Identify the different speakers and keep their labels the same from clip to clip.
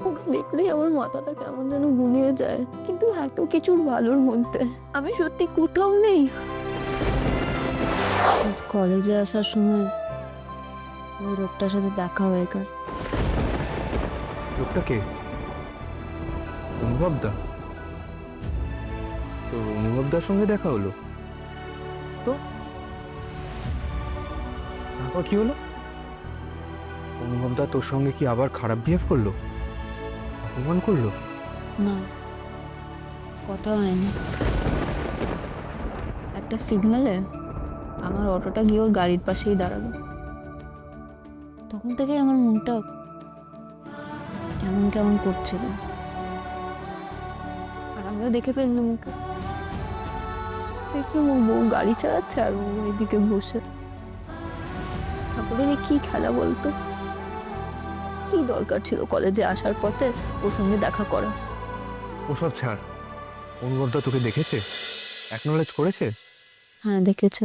Speaker 1: ওকে দেখলেই আমার মাথাটা কেমন যেন গুলিয়ে যায়, কিন্তু এত কিছুর ভালোর মধ্যে আমি সত্যি কোথাও নেই। আজ কলেজে আসার সময় ওই লোকটার সাথে দেখা হয়ে গেল।
Speaker 2: লোকটা কে? অনুভব দা? তোর অনুভব দার সঙ্গে দেখা হলো? তো তারপর কি হলো? অনুভব দা তোর সঙ্গে কি আবার খারাপ বিহেভ করলো? অপমান করলো?
Speaker 1: না, কথা হয়নি। একটা সিগন্যালে আমার অটোটা গিয়ে ওর গাড়ির পাশেই দাঁড়ালো। তখন থেকে আমার মনটা কেমন কেমন করছিল, আর আমিও দেখে ফেললাম ওকে। দেখলাম ওর বউ গাড়ি চালাচ্ছে আর ও এদিকে বসে। তারপরে কি খেলা বলতো? কি দরকার ছিল কলেজে আসার পথে ওর সঙ্গে দেখা করা?
Speaker 2: ওসব ছাড়। অনুভব দা তোকে দেখেছে? অ্যাকনলেজ করেছে?
Speaker 1: হ্যাঁ, দেখেছে।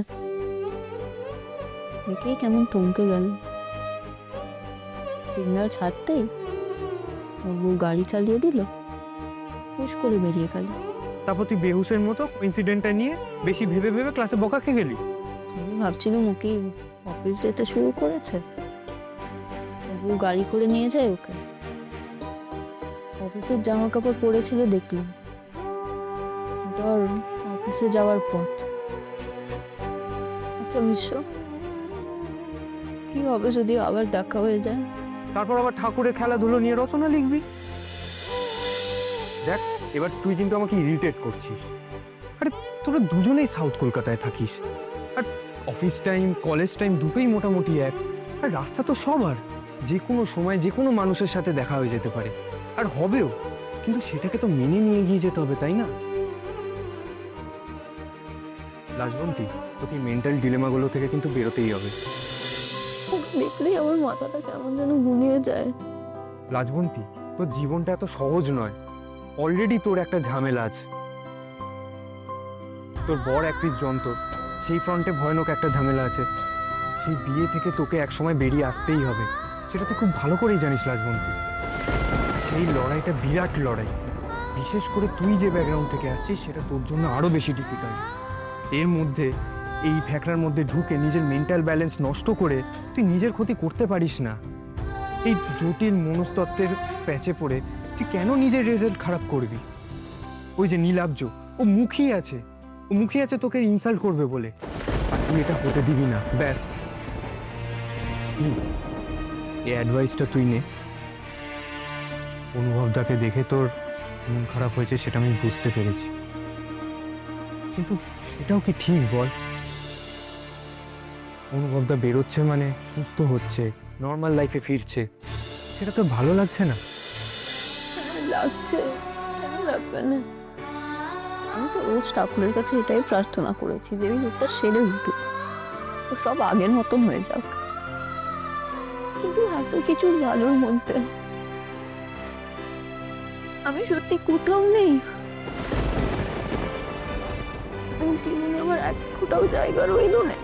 Speaker 1: দেখেই কেমন থমকে গেল। সিগন্যাল ছাড়তেই ওর বউ গাড়ি চালিয়ে দিল, হুশ করে বেরিয়ে গেল।
Speaker 2: তারপর তুই বেহুশের মতো ইনসিডেন্টটা নিয়ে বেশি ভেবে ভেবে ক্লাসে বকা খেয়ে গেলি?
Speaker 1: আমি ভাবছিলাম ওকে অফিস যেতে শুরু করেছে, ওর বউ গাড়ি করে নিয়ে যায় ওকে। অফিসের জামা কাপড় পরেছিল দেখলাম, ওটা ওর অফিসে যাওয়ার পথ। আচ্ছা বিশ্ব, কি হবে যদি আবার দেখা হয়ে যায়?
Speaker 2: তারপর আবার ঠাকুরের খেলাধুলো নিয়ে রচনা লিখবি। দেখ, এবার তুই কিন্তু আমাকে ইরিটেট করছিস। আরে তোরা দুজনেই সাউথ কলকাতায় থাকিস, আর অফিস টাইম কলেজ টাইম দুটোই মোটামুটি এক। আর রাস্তা তো সবার, যে কোনো সময় যে কোনো মানুষের সাথে দেখা হয়ে যেতে পারে, আর হবেও। কিন্তু সেটাকে তো মেনে নিয়ে এগিয়ে যেতে হবে, তাই না? লাজবন্তী, তোকে মেন্টাল ডিলেমাগুলো থেকে কিন্তু বেরোতেই হবে।
Speaker 1: ওকে দেখলেই আমার মাথাটা কেমন যেন গুলিয়ে যায়।
Speaker 2: লাজবন্তী, তোর জীবনটা এত সহজ নয়। অলরেডি তোর একটা ঝামেলা আছে। তোর বর এক পিস যন্ত্র, সেই ফ্রন্টে ভয়ানক একটা ঝামেলা আছে। সেই বিয়ে থেকে তোকে একসময় বেরিয়ে আসতেই হবে, সেটা তুই খুব ভালো করেই জানিস লাজবন্তী। সেই লড়াইটা বিরাট লড়াই। বিশেষ করে তুই যে ব্যাকগ্রাউন্ড থেকে আসছিস সেটা তোর জন্য আরও বেশি ডিফিকাল্ট। এর মধ্যে এই ফ্যাকড়ার মধ্যে ঢুকে নিজের মেন্টাল ব্যালেন্স নষ্ট করে তুই নিজের ক্ষতি করতে পারিস না। এই জটিল মনস্তত্ত্বের প্যাচে পড়ে তুই কেন নিজের রেজাল্ট খারাপ করবি? ওই যে নীলাব্জ, ও মুখিয়ে আছে, ও মুখিয়ে আছে তোকে ইনসাল্ট করবে বলে, আর তুই এটা হতে দিবি না। ব্যাস, প্লিজ এই অ্যাডভাইসটা তুই নে। অনুভবটাকে দেখে তোর মন খারাপ হয়েছে সেটা আমি বুঝতে পেরেছি, কিন্তু সেটাও কি ঠিক বল? অনুভবটা বেরোচ্ছে মানে সুস্থ হচ্ছে, নর্মাল লাইফে ফিরছে, সেটা তো ভালো লাগছে না?
Speaker 1: হ্যাঁ, লাগছে, কেন লাগবে না? আমি তো রোজ ঠাকুরের কাছে এটাই প্রার্থনা করেছি যে ওই লোকটা সেরে উঠুক, ও সব আগের মতন হয়ে যাক। কিন্তু এত কিছুর ভালোর মধ্যে আমি সত্যি কোথাও নেই। আমার জীবনে আমার এক ফোঁটাও জায়গা রইল না।